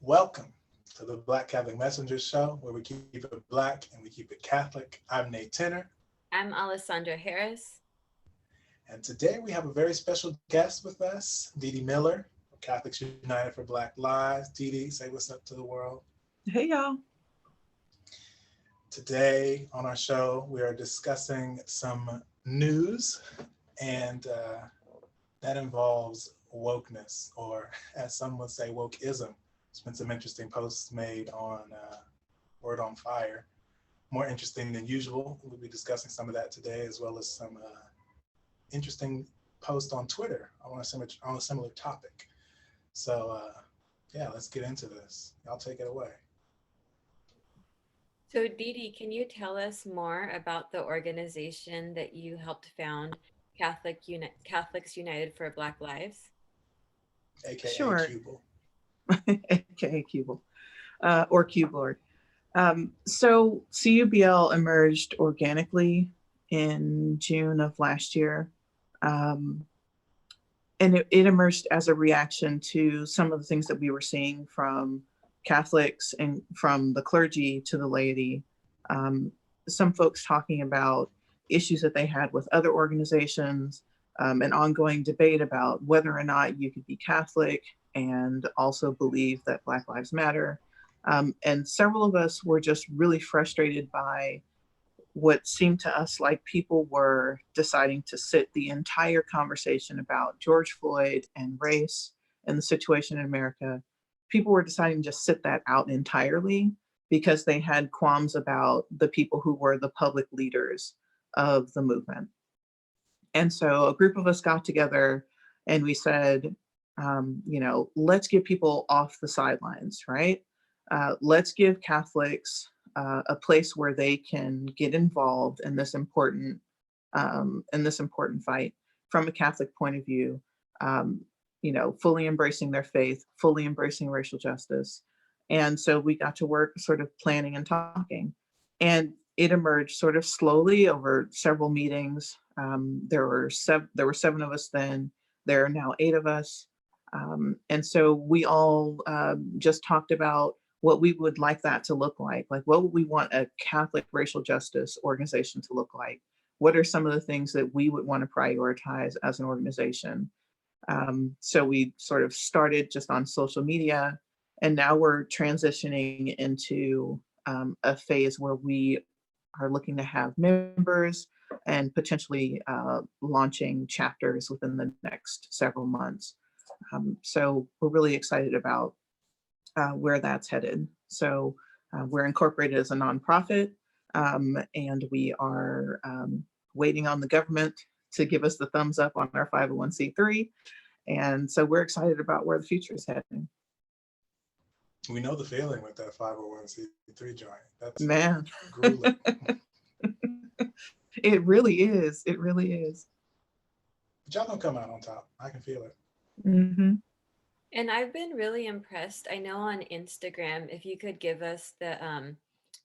Welcome to the Black Catholic Messenger Show, where we keep it Black and we keep it Catholic. I'm Nate Tenner. I'm Alessandra Harris. And today we have a very special guest with us, Dede Miller, of Catholics United for Black Lives. Dede, say what's up to the world. Hey, y'all. Today on our show, we are discussing some news, and that involves wokeness, or as some would say, wokeism. There's been some interesting posts made on Word on Fire. More interesting than usual. We'll be discussing some of that today, as well as some interesting posts on Twitter on a similar topic. So yeah, let's get into this. Y'all take it away. So Dede, can you tell us more about the organization that you helped found, Catholics United for Black Lives? AKA Sure. Cubal. AKA Cubal, or Cubeboard. So CUBL emerged organically in June of last year. And it emerged as a reaction to some of the things that we were seeing from Catholics and from the clergy to the laity. Some folks talking about issues that they had with other organizations, an ongoing debate about whether or not you could be Catholic and also believe that Black Lives Matter. And several of us were just really frustrated by what seemed to us like people were deciding to sit the entire conversation about George Floyd and race and the situation in America. People were deciding to just sit that out entirely because they had qualms about the people who were the public leaders of the movement. And so a group of us got together and we said, let's get people off the sidelines, right? Let's give Catholics a place where they can get involved in this important fight from a Catholic point of view. Fully embracing their faith, fully embracing racial justice. And so we got to work sort of planning and talking. And it emerged sort of slowly over several meetings. There were 7 of us then. There are now 8 of us. And so we all just talked about what we would like that to look like. Like, what would we want a Catholic racial justice organization to look like? What are some of the things that we would want to prioritize as an organization? So we sort of started just on social media, and now we're transitioning into a phase where we are looking to have members and potentially launching chapters within the next several months. So we're really excited about where that's headed. So we're incorporated as a nonprofit, and we are waiting on the government to give us the thumbs up on our 501c3. And so we're excited about where the future is heading. We know the feeling with that 501c3 joint. That's Man. grueling. It really is. It really is. But y'all don't come out on top. I can feel it. Mm-hmm. And I've been really impressed. I know on Instagram, if you could give us the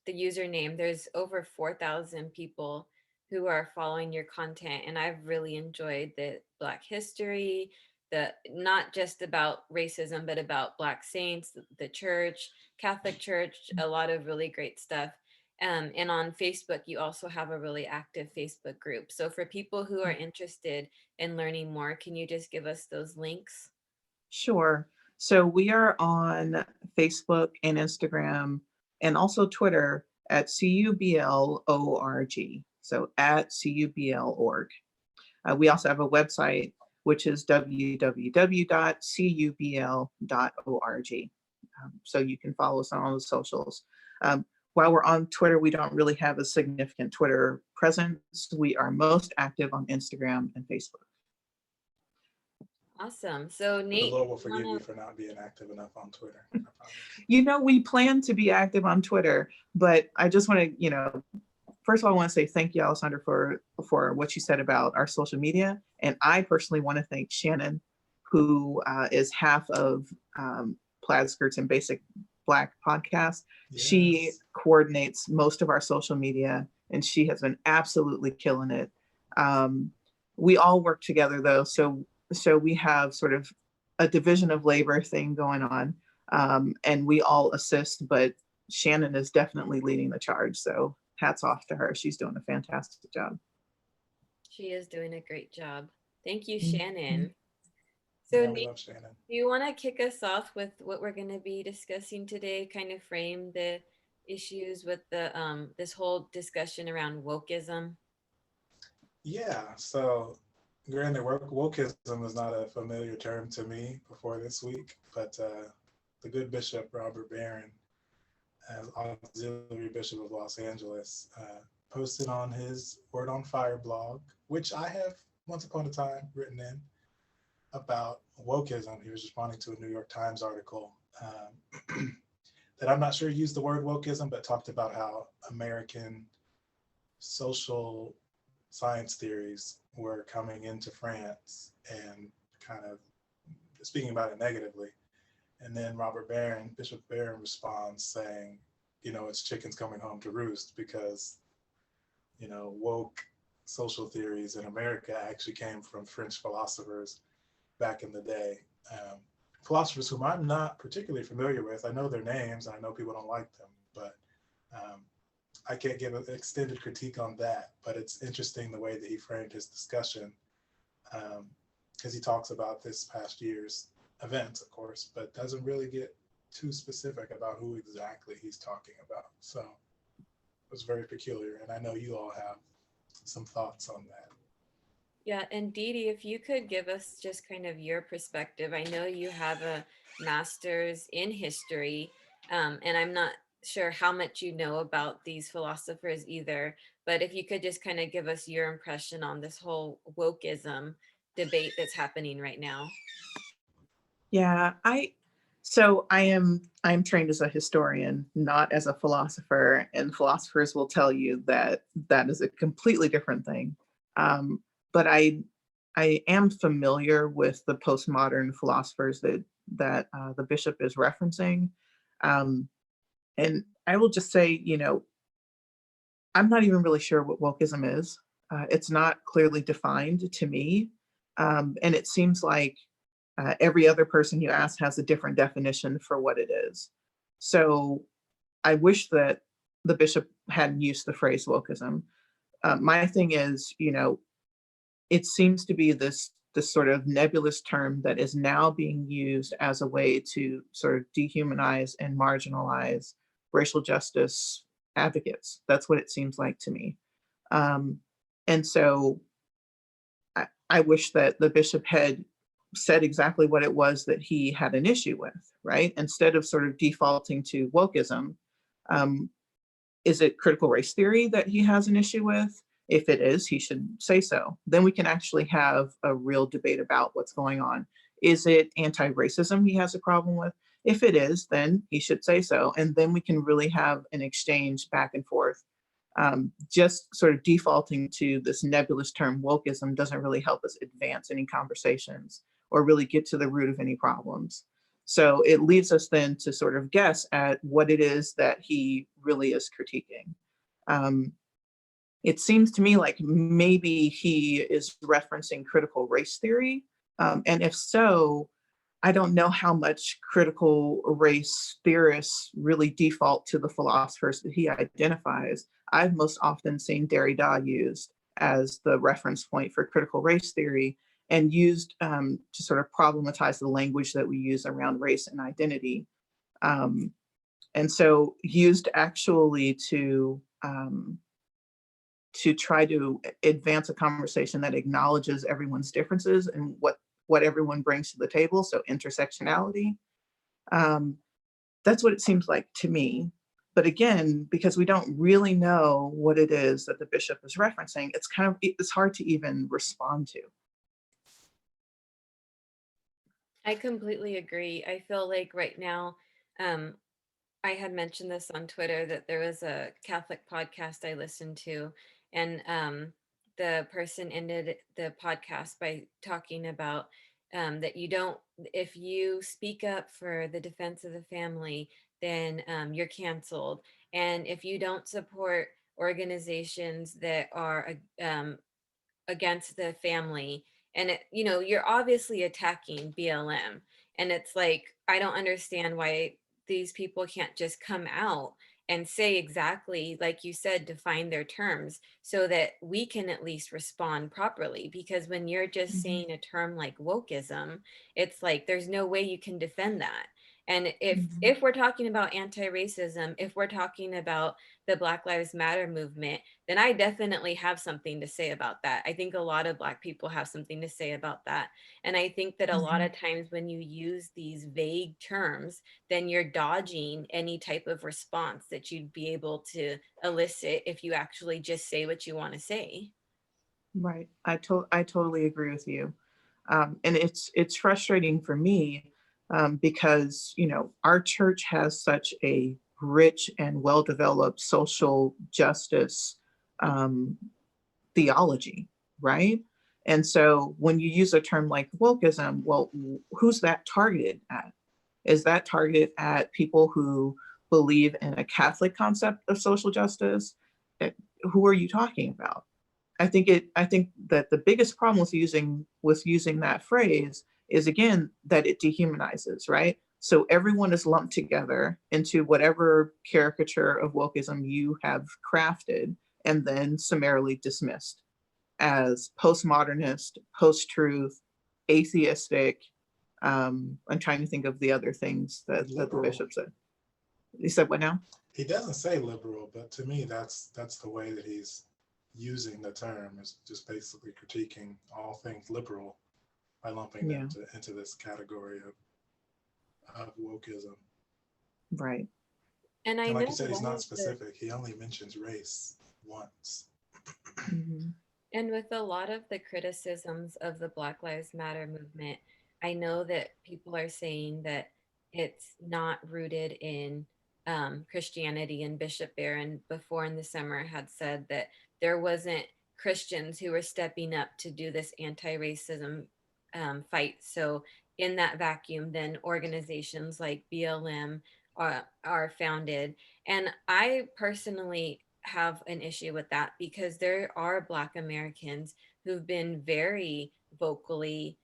username, there's over 4,000 people who are following your content, and I've really enjoyed the Black history, the not just about racism, but about Black saints, the church, Catholic Church, a lot of really great stuff. And on Facebook, you also have a really active Facebook group. So for people who are interested in learning more, can you just give us those links? Sure. So we are on Facebook and Instagram and also Twitter at CUBL.org. So at CUBL.org. We also have a website, which is www.cubl.org. So you can follow us on all the socials. While we're on Twitter, we don't really have a significant Twitter presence. We are most active on Instagram and Facebook. Awesome. So Nate, the Lord will forgive you for not being active enough on Twitter. I promise. We plan to be active on Twitter, but I just want to, first of all, I want to say thank you, Alessandra, for what you said about our social media. And I personally want to thank Shannon, who is half of Plaid Skirts and Basic Black podcast. Yes. She coordinates most of our social media, and she has been absolutely killing it. We all work together, though, so we have sort of a division of labor thing going on. And we all assist, but Shannon is definitely leading the charge. So hats off to her. She's doing a fantastic job. She is doing a great job. Thank you, Mhm. Shannon. So Yeah, we Nate, love Shannon. do you want to kick us off with what we're going to be discussing today? Kind of frame the issues with the this whole discussion around wokeism. Yeah, so granted, wokeism is not a familiar term to me before this week, but the good Bishop Robert Barron, as Auxiliary Bishop of Los Angeles, posted on his Word on Fire blog, which I have once upon a time written in about wokeism. He was responding to a New York Times article that I'm not sure used the word wokeism, but talked about how American social science theories were coming into France and kind of speaking about it negatively. And then Bishop Barron responds saying, it's chickens coming home to roost because, woke social theories in America actually came from French philosophers back in the day. Philosophers whom I'm not particularly familiar with. I know their names, and I know people don't like them, but I can't give an extended critique on that. But it's interesting the way that he framed his discussion, because he talks about this past year's events, of course, but doesn't really get too specific about who exactly he's talking about. So it was very peculiar, and I know you all have some thoughts on that. Yeah, and Dede, if you could give us just kind of your perspective. I know you have a master's in history, and I'm not sure how much you know about these philosophers either, but if you could just kind of give us your impression on this whole wokeism debate that's happening right now. Yeah, I'm trained as a historian, not as a philosopher, and philosophers will tell you that that is a completely different thing. But I am familiar with the postmodern philosophers that the bishop is referencing, and I will just say, I'm not even really sure what wokeism is. It's not clearly defined to me, and it seems like every other person you ask has a different definition for what it is. So I wish that the bishop hadn't used the phrase wokeism. My thing is, it seems to be this sort of nebulous term that is now being used as a way to sort of dehumanize and marginalize racial justice advocates. That's what it seems like to me. And so I wish that the bishop had said exactly what it was that he had an issue with, right? Instead of sort of defaulting to wokeism, um, is it critical race theory that he has an issue with? If it is, he should say so. Then we can actually have a real debate about what's going on. Is it anti-racism he has a problem with? If it is, then he should say so. And then we can really have an exchange back and forth. Just sort of defaulting to this nebulous term wokeism doesn't really help us advance any conversations or really get to the root of any problems. So it leaves us then to sort of guess at what it is that he really is critiquing. It seems to me like maybe he is referencing critical race theory. And if so, I don't know how much critical race theorists really default to the philosophers that he identifies. I've most often seen Derrida used as the reference point for critical race theory and used to sort of problematize the language that we use around race and identity. And so used actually to try to advance a conversation that acknowledges everyone's differences and what everyone brings to the table. So intersectionality. That's what it seems like to me. But again, because we don't really know what it is that the bishop is referencing, it's hard to even respond to. I completely agree. I feel like right now, I had mentioned this on Twitter that there was a Catholic podcast I listened to, and the person ended the podcast by talking about that if you speak up for the defense of the family, then you're canceled. And if you don't support organizations that are against the family, and you're obviously attacking BLM. And it's like, I don't understand why these people can't just come out and say exactly, like you said, define their terms so that we can at least respond properly. Because when you're just Mhm. saying a term like wokeism, it's like there's no way you can defend that. And Mhm. if we're talking about anti-racism, if we're talking about the Black Lives Matter movement, then I definitely have something to say about that. I think a lot of Black people have something to say about that. And I think that a lot Mhm. of times when you use these vague terms, then you're dodging any type of response that you'd be able to elicit if you actually just say what you want to say. Right. I totally agree with you. And it's frustrating for me, because our church has such a rich and well developed social justice um, theology, right? And so when you use a term like wokeism, well, who's that targeted at? Is that targeted at people who believe in a Catholic concept of social justice? Eh, Who are you talking about? I think that the biggest problem with using that phrase is, again, that it dehumanizes, right? So everyone is lumped together into whatever caricature of wokeism you have crafted and then summarily dismissed as postmodernist, post-truth, atheistic. I'm trying to think of the other things that the Liberal. bishop said. He said what now? He doesn't say liberal, but to me, that's the way that he's using the term, is just basically critiquing all things liberal by lumping Yeah, them into this category of wokeism. Right. right. And I And like know you said, he's one not of the specific. He only mentions race once. Mm-hmm. And with a lot of the criticisms of the Black Lives Matter movement, I know that people are saying that it's not rooted in Christianity. And Bishop Barron, before in the summer, had said that there wasn't Christians who were stepping up to do this anti-racism fight. So in that vacuum, then organizations like BLM are founded. And I personally have an issue with that because there are Black Americans who've been very vocally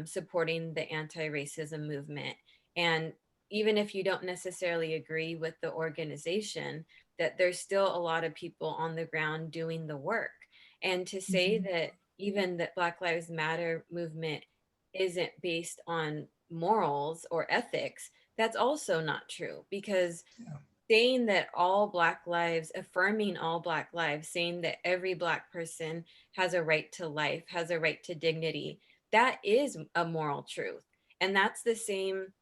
supporting the anti-racism movement. And even if you don't necessarily agree with the organization, that there's still a lot of people on the ground doing the work. And to say Mm-hmm. that even that Black Lives Matter movement isn't based on morals or ethics, that's also not true because Yeah. saying that all Black lives, affirming all Black lives, saying that every Black person has a right to life, has a right to dignity, that is a moral truth. And that's the same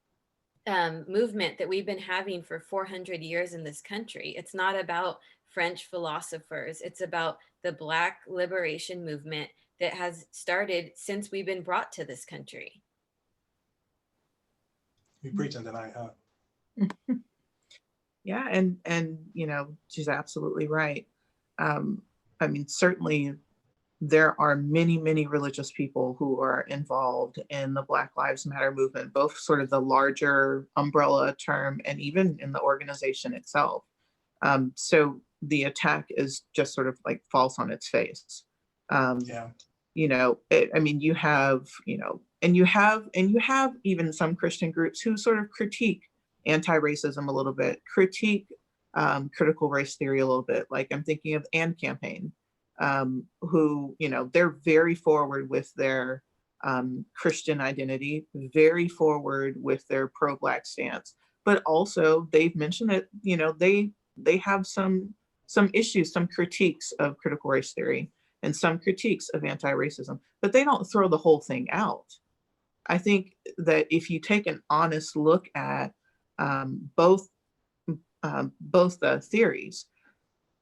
movement that we've been having for 400 years in this country. It's not about French philosophers, it's about the Black liberation movement that has started since we've been brought to this country. You preaching tonight, huh? Yeah, and she's absolutely right. Um, I mean, certainly there are many religious people who are involved in the Black Lives Matter movement, both sort of the larger umbrella term and even in the organization itself. So the attack is just sort of like false on its face. Um, Yeah. I mean, you have, and you have even some Christian groups who sort of critique anti-racism a little bit, critique critical race theory a little bit. Like I'm thinking of AND campaign, who, they're very forward with their Christian identity, very forward with their pro-Black stance, but also they've mentioned that, they have some issues, some critiques of critical race theory and some critiques of anti-racism, but they don't throw the whole thing out. I think that if you take an honest look at both both the theories,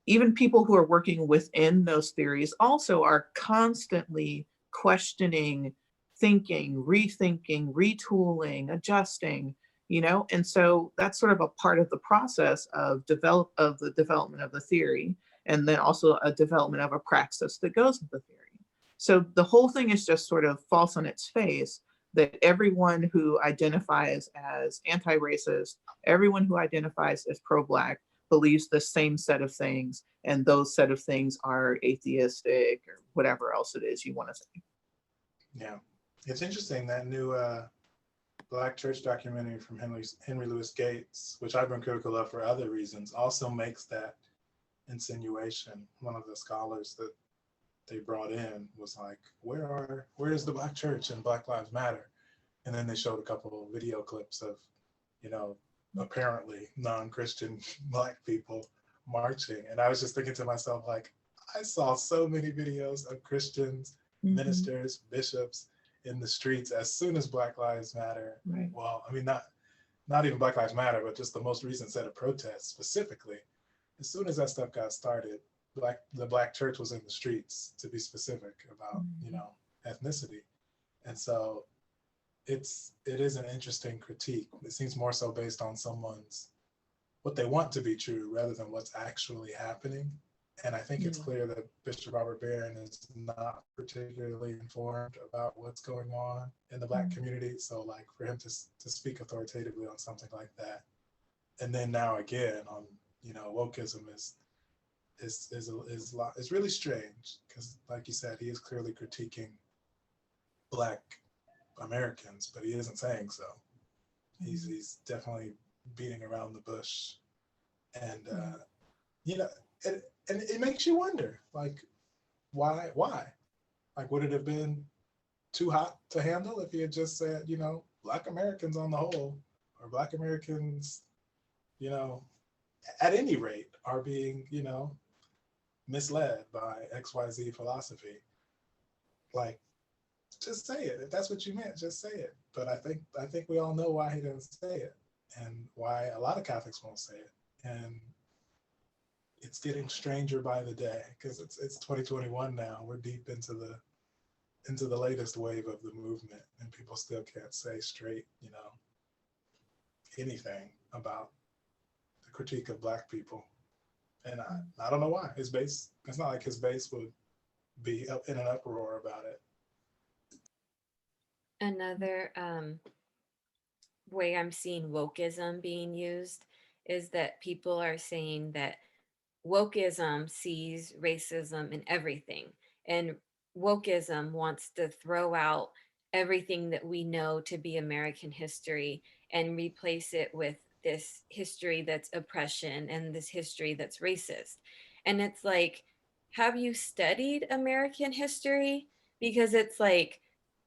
even people who are working within those theories also are constantly questioning, thinking, rethinking, retooling, adjusting, and so that's sort of a part of the process of the development of the theory, and then also a development of a praxis that goes with the theory. So the whole thing is just sort of false on its face, that everyone who identifies as anti-racist, everyone who identifies as pro-Black believes the same set of things, and those set of things are atheistic or whatever else it is you want to say. Yeah. It's interesting that new Black church documentary from Henry Louis Gates, which I've been critical of for other reasons, also makes that insinuation. One of the scholars that they brought in was like, where is the Black church and Black Lives Matter? And then they showed a couple of video clips of, apparently non-Christian Black people marching. And I was just thinking to myself, like, I saw so many videos of Christians, ministers, bishops in the streets as soon as Black Lives Matter. Right. Well, I mean, not even Black Lives Matter, but just the most recent set of protests specifically. As soon as that stuff got started, the Black church was in the streets, to be specific about, ethnicity. And so it is an interesting critique. It seems more so based on what they want to be true rather than what's actually happening. And I think it's clear that Bishop Barron is not particularly informed about what's going on in the Black community. So like for him to speak authoritatively on something like that. And then now again on, wokeism is really strange because like you said, he is clearly critiquing Black Americans, but he isn't saying so. He's definitely beating around the bush. And, and it makes you wonder, like, why? Like, would it have been too hot to handle if he had just said, Black Americans on the whole, or Black Americans, at any rate are being, misled by XYZ philosophy. Like, just say it. If that's what you meant, just say it. But I think we all know why he didn't say it and why a lot of Catholics won't say it. And it's getting stranger by the day because it's 2021 now. We're deep into the latest wave of the movement, and people still can't say straight, anything about the critique of Black people. And I don't know why. It's not like his base would be up in an uproar about it. Another way I'm seeing wokeism being used is that people are saying that wokeism sees racism in everything, and wokeism wants to throw out everything that we know to be American history and replace it with this history that's oppression and this history that's racist. And it's like, have you studied American history? Because it's like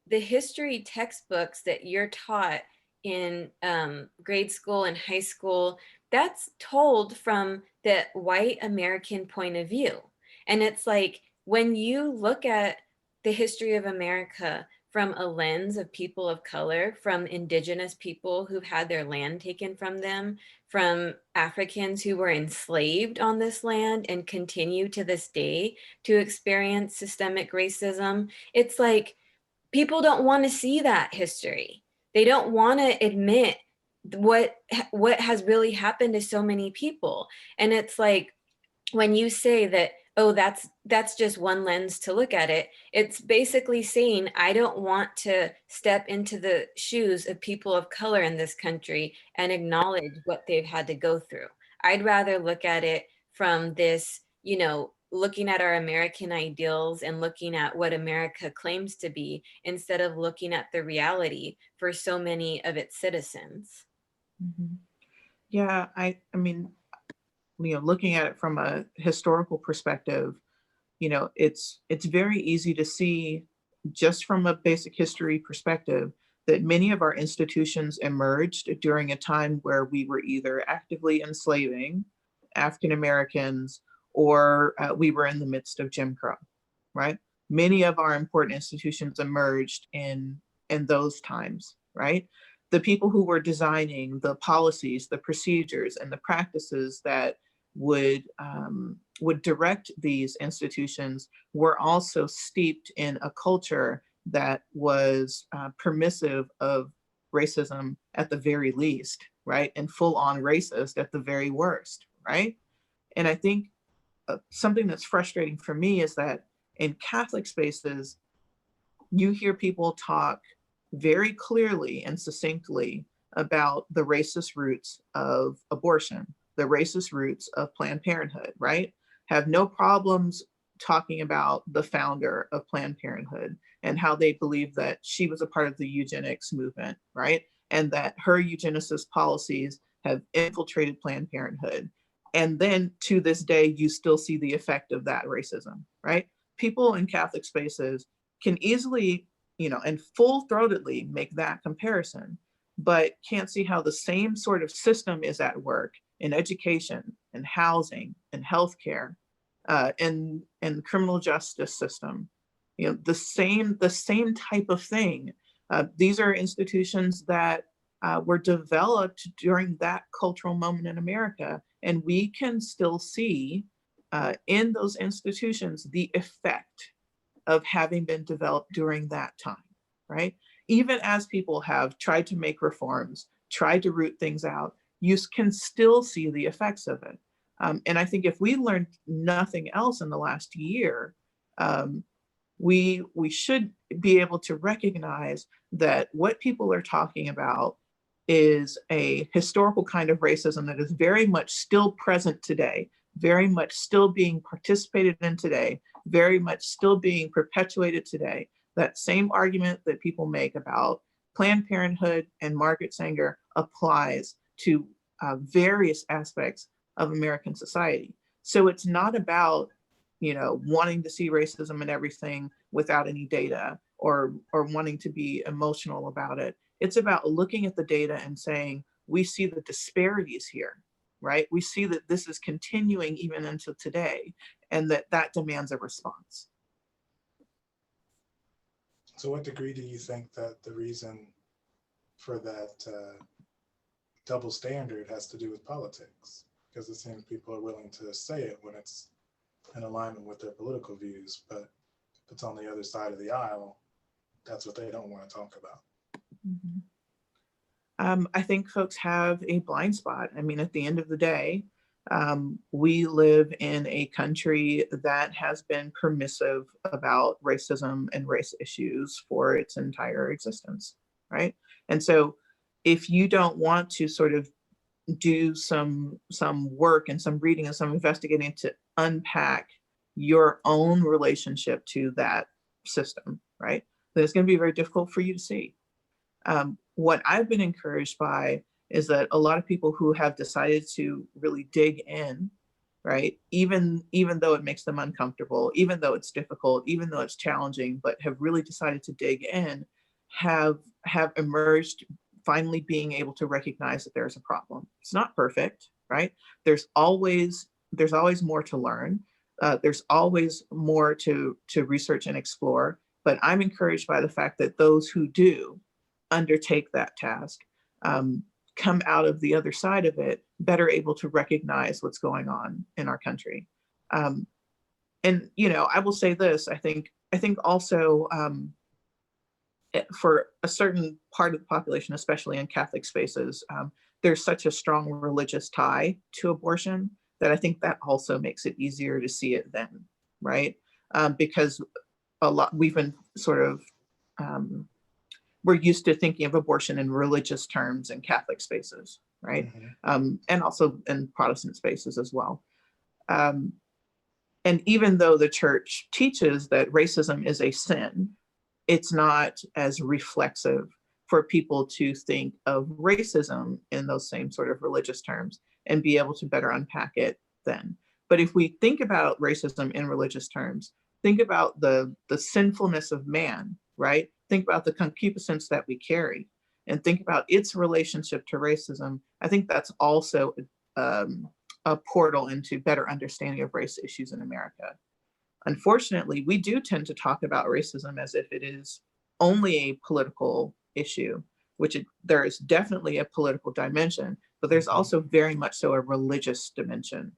the history textbooks that you're taught in grade school and high school, that's told from the white American point of view. And it's like, when you look at the history of America from a lens of people of color, from indigenous people who've had their land taken from them, from Africans who were enslaved on this land and continue to this day to experience systemic racism, it's like people don't want to see that history. They don't want to admit what has really happened to so many people. And it's like, when you say that, oh, that's just one lens to look at it, it's basically saying, I don't want to step into the shoes of people of color in this country and acknowledge what they've had to go through. I'd rather look at it from this, looking at our American ideals and looking at what America claims to be, instead of looking at the reality for so many of its citizens. Mm-hmm. Yeah, I mean, looking at it from a historical perspective, it's very easy to see just from a basic history perspective that many of our institutions emerged during a time where we were either actively enslaving African Americans or we were in the midst of Jim Crow, right? Many of our important institutions emerged in those times, right? The people who were designing the policies, the procedures, and the practices that would direct these institutions were also steeped in a culture that was permissive of racism at the very least, right? And full on racist at the very worst, right? And I think something that's frustrating for me is that in Catholic spaces, you hear people talk very clearly and succinctly about the racist roots of abortion, the racist roots of Planned Parenthood, right? Have no problems talking about the founder of Planned Parenthood and how they believe that she was a part of the eugenics movement, right? and that her eugenicist policies have infiltrated Planned Parenthood. And then to this day, you still see the effect of that racism, right? People in Catholic spaces can easily, and full-throatedly make that comparison, but can't see how the same sort of system is at work in education and housing and healthcare, and the criminal justice system. The same type of thing. These are institutions that were developed during that cultural moment in America, and we can still see in those institutions the effect of having been developed during that time, right? Even as people have tried to make reforms, tried to root things out, you can still see the effects of it. And I think if we learned nothing else in the last year, we should be able to recognize that what people are talking about is a historical kind of racism that is very much still present today, very much still being participated in today, very much still being perpetuated today. That same argument that people make about Planned Parenthood and Margaret Sanger applies to various aspects of American society. So it's not about, wanting to see racism in everything without any data, or wanting to be emotional about it. It's about looking at the data and saying, we see the disparities here, right? We see that this is continuing even until today, and that demands a response. So what degree do you think that the reason for that double standard has to do with politics? Because it seems people are willing to say it when it's in alignment with their political views, but if it's on the other side of the aisle, that's what they don't want to talk about. Mm-hmm. I think folks have a blind spot. I mean, at the end of the day, we live in a country that has been permissive about racism and race issues for its entire existence, right? And so if you don't want to sort of do some work and some reading and some investigating to unpack your own relationship to that system, right, then it's going to be very difficult for you to see. What I've been encouraged by is that a lot of people who have decided to really dig in, right, even though it makes them uncomfortable, even though it's difficult, even though it's challenging, but have really decided to dig in, have emerged finally being able to recognize that there's a problem. It's not perfect, right? There's always more to learn. There's always more to research and explore, but I'm encouraged by the fact that those who do undertake that task come out of the other side of it better able to recognize what's going on in our country. And I will say this, I think also for a certain part of the population, especially in Catholic spaces, there's such a strong religious tie to abortion that I think that also makes it easier to see it then, right? Because we've been sort of, we're used to thinking of abortion in religious terms in Catholic spaces, right? Mm-hmm. And also in Protestant spaces as well. And even though the church teaches that racism is a sin, it's not as reflexive for people to think of racism in those same sort of religious terms and be able to better unpack it then. But if we think about racism in religious terms, think about the sinfulness of man, right? Think about the concupiscence that we carry, and think about its relationship to racism. I think that's also a portal into better understanding of race issues in America. Unfortunately, we do tend to talk about racism as if it is only a political issue, there is definitely a political dimension, but there's also very much so a religious dimension.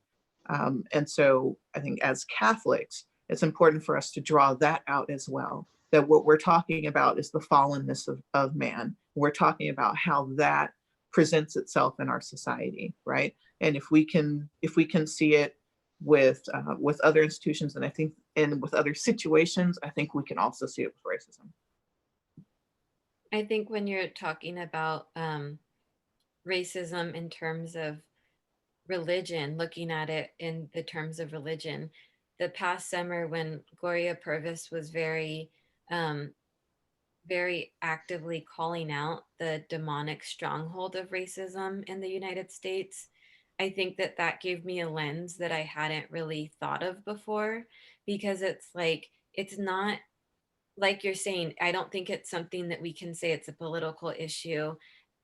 And so I think as Catholics, it's important for us to draw that out as well, that what we're talking about is the fallenness of man. We're talking about how that presents itself in our society, right? And if we can see it with other institutions, and with other situations, I think we can also see it with racism. I think when you're talking about racism in terms of religion, looking at it in the terms of religion, the past summer when Gloria Purvis was very very actively calling out the demonic stronghold of racism in the United States. I think that that gave me a lens that I hadn't really thought of before, because it's like, it's not like you're saying, I don't think it's something that we can say it's a political issue.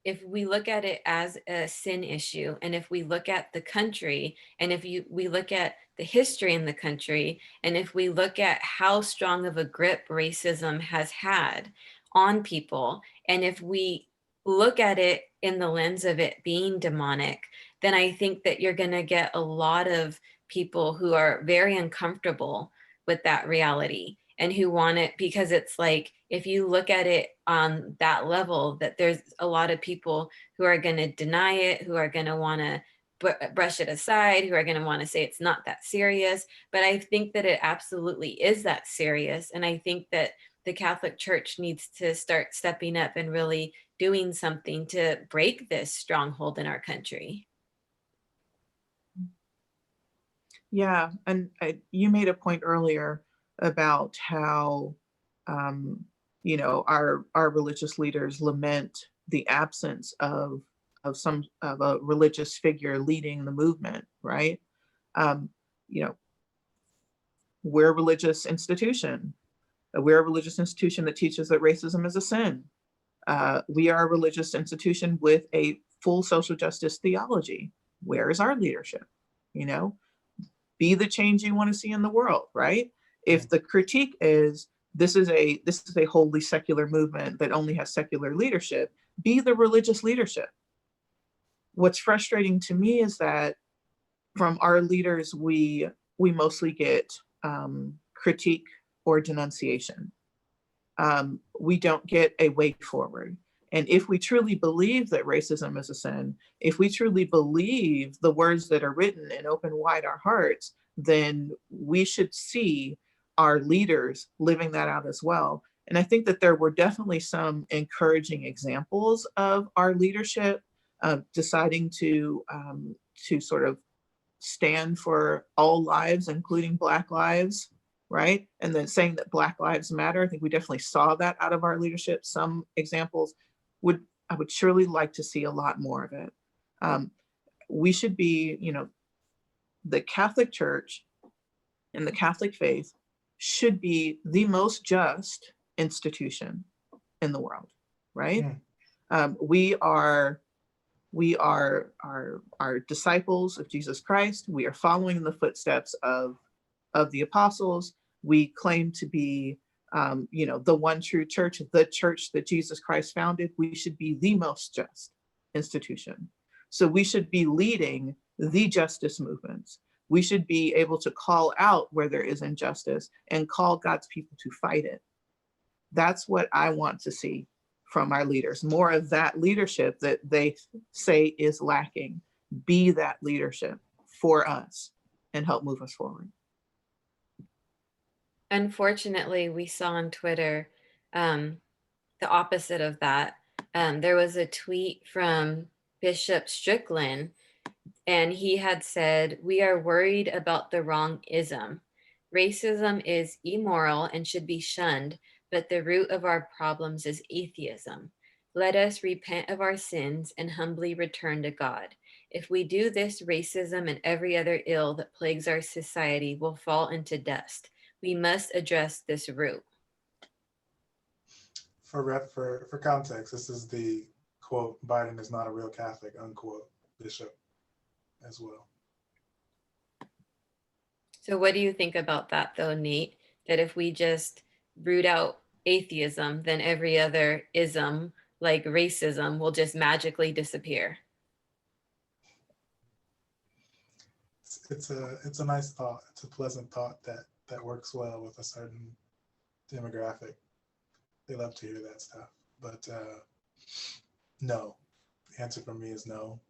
If we look at it as a sin issue, and if we look at the country, and if we look at the history in the country, and if we look at how strong of a grip racism has had on people, and if we look at it in the lens of it being demonic, then I think that you're going to get a lot of people who are very uncomfortable with that reality, and who want it, because it's like, if you look at it on that level, that there's a lot of people who are going to deny it, who are going to want to brush it aside, who are going to want to say it's not that serious. But I think that it absolutely is that serious. And I think that the Catholic Church needs to start stepping up and really doing something to break this stronghold in our country. Yeah, and you made a point earlier about how our religious leaders lament the absence of a religious figure leading the movement, right? Um, you know, we're a religious institution. We're a religious institution that teaches that racism is a sin. We are a religious institution with a full social justice theology. Where is our leadership? Be the change you want to see in the world, right? If the critique is this is a wholly secular movement that only has secular leadership, be the religious leadership. What's frustrating to me is that from our leaders, we mostly get critique or denunciation. We don't get a way forward. And if we truly believe that racism is a sin, if we truly believe the words that are written and open wide our hearts, then we should see our leaders living that out as well. And I think that there were definitely some encouraging examples of our leadership deciding to sort of stand for all lives, including Black lives, right? And then saying that Black lives matter. I think we definitely saw that out of our leadership. Some examples I would surely like to see a lot more of it. We should be, the Catholic Church and the Catholic faith should be the most just institution in the world, right? We are disciples of Jesus Christ. We are following in the footsteps of the apostles. We claim to be, the one true church, the church that Jesus Christ founded. We should be the most just institution. So we should be leading the justice movements. We should be able to call out where there is injustice and call God's people to fight it. That's what I want to see from our leaders, more of that leadership that they say is lacking. Be that leadership for us and help move us forward. Unfortunately, we saw on Twitter the opposite of that. There was a tweet from Bishop Strickland, and he had said, "We are worried about the wrong ism. Racism is immoral and should be shunned, but the root of our problems is atheism. Let us repent of our sins and humbly return to God. If we do this, racism and every other ill that plagues our society will fall into dust. We must address this root." For context, this is the quote, "Biden is not a real Catholic," unquote, Bishop as well. So what do you think about that though, Nate? That if we just root out atheism, then every other ism, like racism, will just magically disappear? It's a nice thought. It's a pleasant thought that works well with a certain demographic. They love to hear that stuff. But no, the answer for me is no.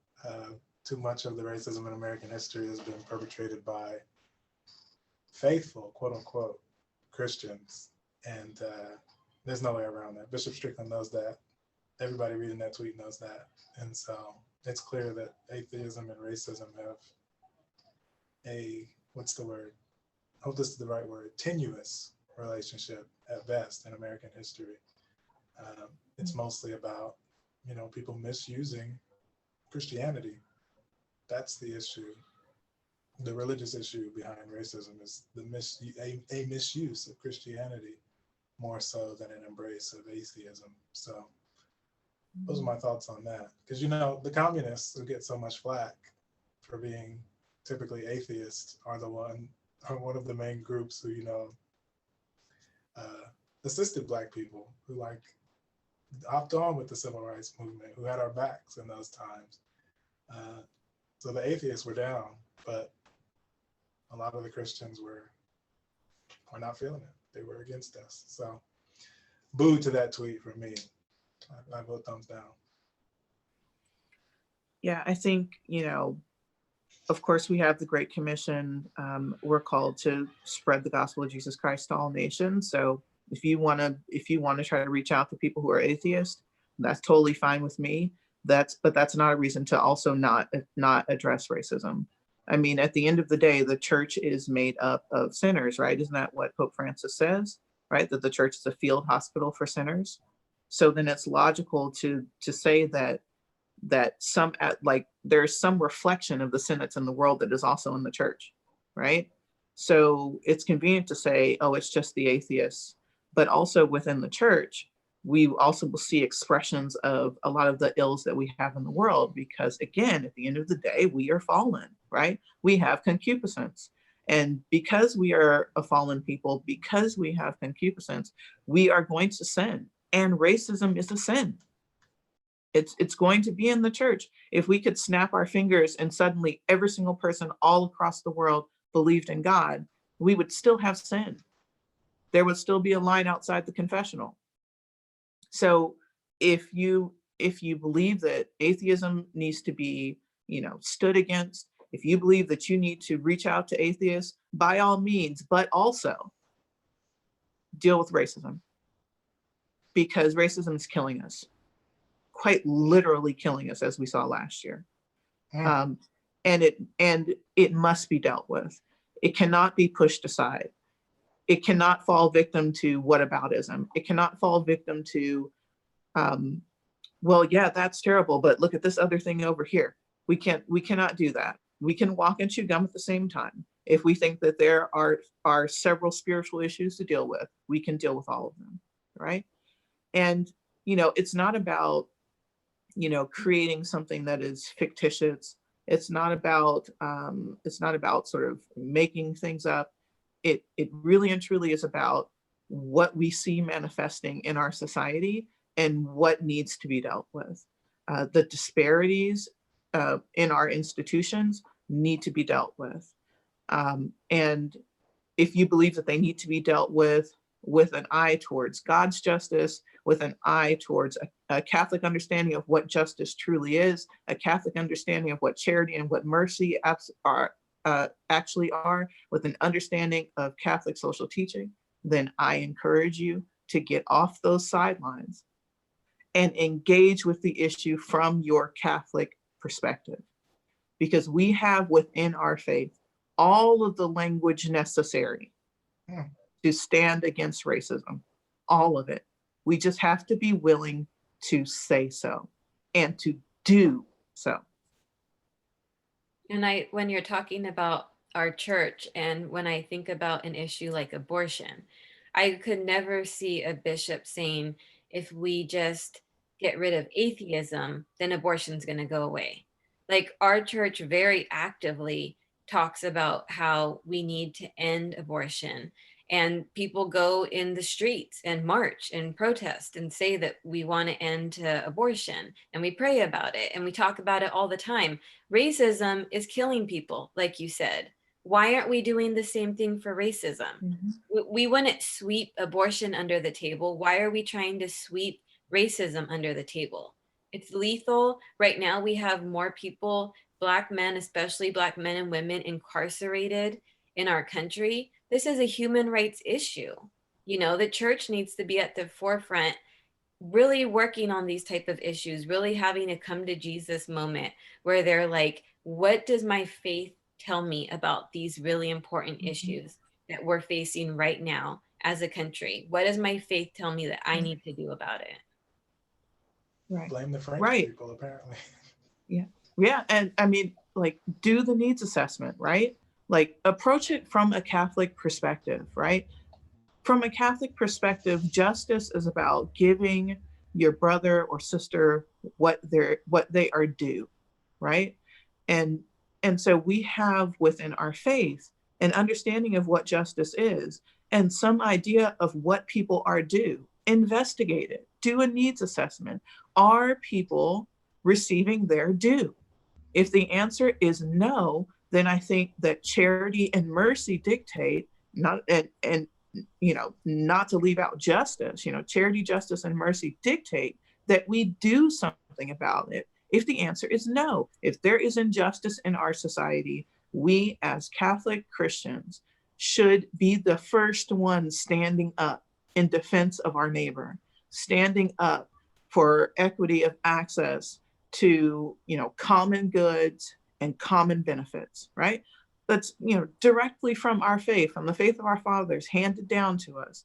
Too much of the racism in American history has been perpetrated by faithful, quote unquote, Christians. And there's no way around that. Bishop Strickland knows that. Everybody reading that tweet knows that. And so it's clear that atheism and racism have what's the word? I hope this is the right word, tenuous relationship at best in American history. It's mostly about, people misusing Christianity. That's the issue. The religious issue behind racism is a misuse of Christianity more so than an embrace of atheism. So those are my thoughts on that. Because, the communists who get so much flack for being typically atheists are one of the main groups who, assisted Black people, who hopped on with the civil rights movement, who had our backs in those times. So the atheists were down, but a lot of the Christians were not feeling it. They were against us. So boo to that tweet from me. I vote thumbs down. Yeah, I think, of course, we have the Great Commission. We're called to spread the gospel of Jesus Christ to all nations. So if you want to try to reach out to people who are atheists, that's totally fine with me. But that's not a reason to also not address racism. I mean, at the end of the day, the church is made up of sinners, right? Isn't that what Pope Francis says, right? That the church is a field hospital for sinners. So then it's logical to say that there's some reflection of the sin that's in the world that is also in the church, right? So it's convenient to say, oh, it's just the atheists, but also within the church, we also will see expressions of a lot of the ills that we have in the world, because again, at the end of the day, we are fallen, right? We have concupiscence. And because we are a fallen people, because we have concupiscence, we are going to sin. And racism is a sin. It's going to be in the church. If we could snap our fingers and suddenly every single person all across the world believed in God, we would still have sin. There would still be a line outside the confessional. So if you believe that atheism needs to be, stood against, if you believe that you need to reach out to atheists, by all means, but also deal with racism, because racism is killing us, quite literally killing us, as we saw last year. And it must be dealt with. It cannot be pushed aside. It cannot fall victim to whataboutism. It cannot fall victim to, well, yeah, that's terrible, but look at this other thing over here. We cannot do that. We can walk and chew gum at the same time. If we think that there are several spiritual issues to deal with, we can deal with all of them, right? And, it's not about, creating something that is fictitious. It's not about sort of making things up. It really and truly is about what we see manifesting in our society and what needs to be dealt with. The disparities in our institutions need to be dealt with. And if you believe that they need to be dealt with an eye towards God's justice, with an eye towards a Catholic understanding of what justice truly is, a Catholic understanding of what charity and what mercy actually are, with an understanding of Catholic social teaching, then I encourage you to get off those sidelines and engage with the issue from your Catholic perspective. Because we have within our faith all of the language necessary to stand against racism, all of it. We just have to be willing to say so and to do so. And when you're talking about our church, and when I think about an issue like abortion, I could never see a bishop saying, if we just get rid of atheism, then abortion's going to go away. Like, our church very actively talks about how we need to end abortion, and people go in the streets and march and protest and say that we want to end abortion, and we pray about it and we talk about it all the time. Racism is killing people, like you said. Why aren't we doing the same thing for racism? Mm-hmm. We wouldn't sweep abortion under the table. Why are we trying to sweep racism under the table? It's lethal. Right now, we have more people, Black men, especially Black men and women, incarcerated in our country. This is a human rights issue. The church needs to be at the forefront, really working on these type of issues, really having a come to Jesus moment where they're like, what does my faith tell me about these really important issues that we're facing right now as a country? What does my faith tell me that I Mm. need to do about it? Right. Blame the French Right. people, apparently. Yeah. Yeah. And I mean, like, do the needs assessment, right? Like, approach it from a Catholic perspective, right? From a Catholic perspective, justice is about giving your brother or sister what they are due, right? And so we have within our faith an understanding of what justice is and some idea of what people are due. Investigate it. Do a needs assessment. Are people receiving their due? If the answer is no, then I think that charity and mercy dictate not and not to leave out justice. Charity, justice, and mercy dictate that we do something about it. If the answer is no, if there is injustice in our society, we as Catholic Christians should be the first ones standing up in defense of our neighbor, standing up for equity of access to common goods and common benefits, right? That's directly from our faith, from the faith of our fathers, handed down to us.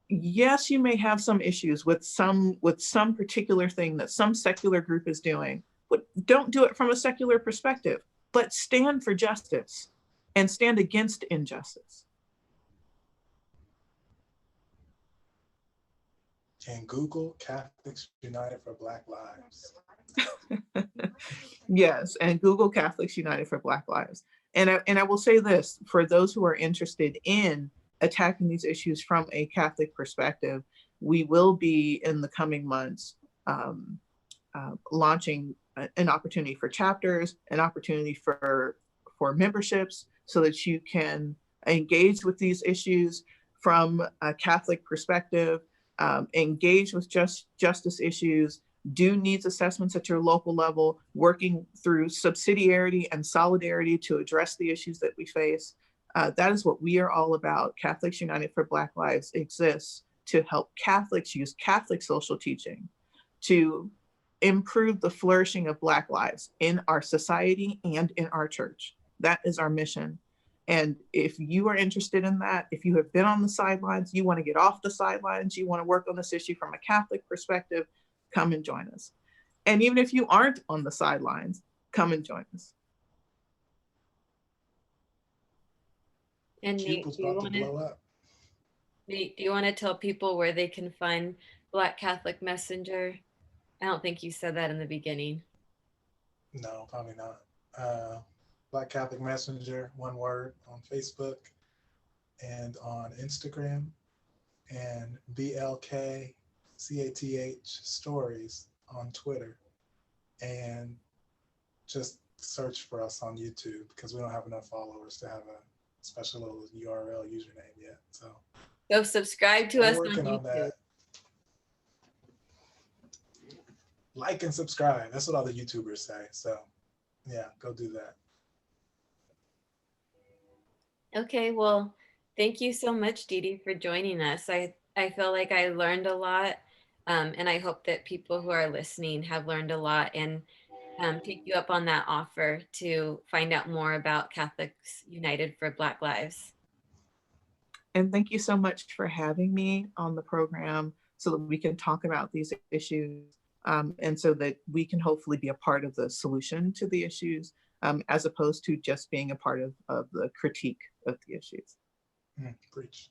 Yes, you may have some issues with some particular thing that some secular group is doing, but don't do it from a secular perspective, but stand for justice and stand against injustice. And Google Catholics United for Black Lives. Yes, and Google Catholics United for Black Lives. And I will say this, for those who are interested in attacking these issues from a Catholic perspective, we will be in the coming months launching an opportunity for chapters, an opportunity for memberships, so that you can engage with these issues from a Catholic perspective, engage with justice issues, do needs assessments at your local level, working through subsidiarity and solidarity to address the issues that we face. That is what we are all about. Catholics United for Black Lives exists to help Catholics use Catholic social teaching to improve the flourishing of Black lives in our society and in our church. That is our mission. And if you are interested in that, if you have been on the sidelines, you want to get off the sidelines, you want to work on this issue from a Catholic perspective, come and join us. And even if you aren't on the sidelines, come and join us. And Nate, Cupid's about to blow up. Nate, do you want to tell people where they can find Black Catholic Messenger? I don't think you said that in the beginning. No, probably not. Black Catholic Messenger, one word, on Facebook and on Instagram, and BLKCATH Stories on Twitter. And just search for us on YouTube, because we don't have enough followers to have a special little URL username yet. So subscribe to us on YouTube. That. Like and subscribe. That's what all the YouTubers say. So yeah, go do that. Okay, well, thank you so much, Dede, for joining us. I feel like I learned a lot, and I hope that people who are listening have learned a lot and take you up on that offer to find out more about Catholics United for Black Lives. And thank you so much for having me on the program so that we can talk about these issues, and so that we can hopefully be a part of the solution to the issues, as opposed to just being a part of the critique of the issues. Preach.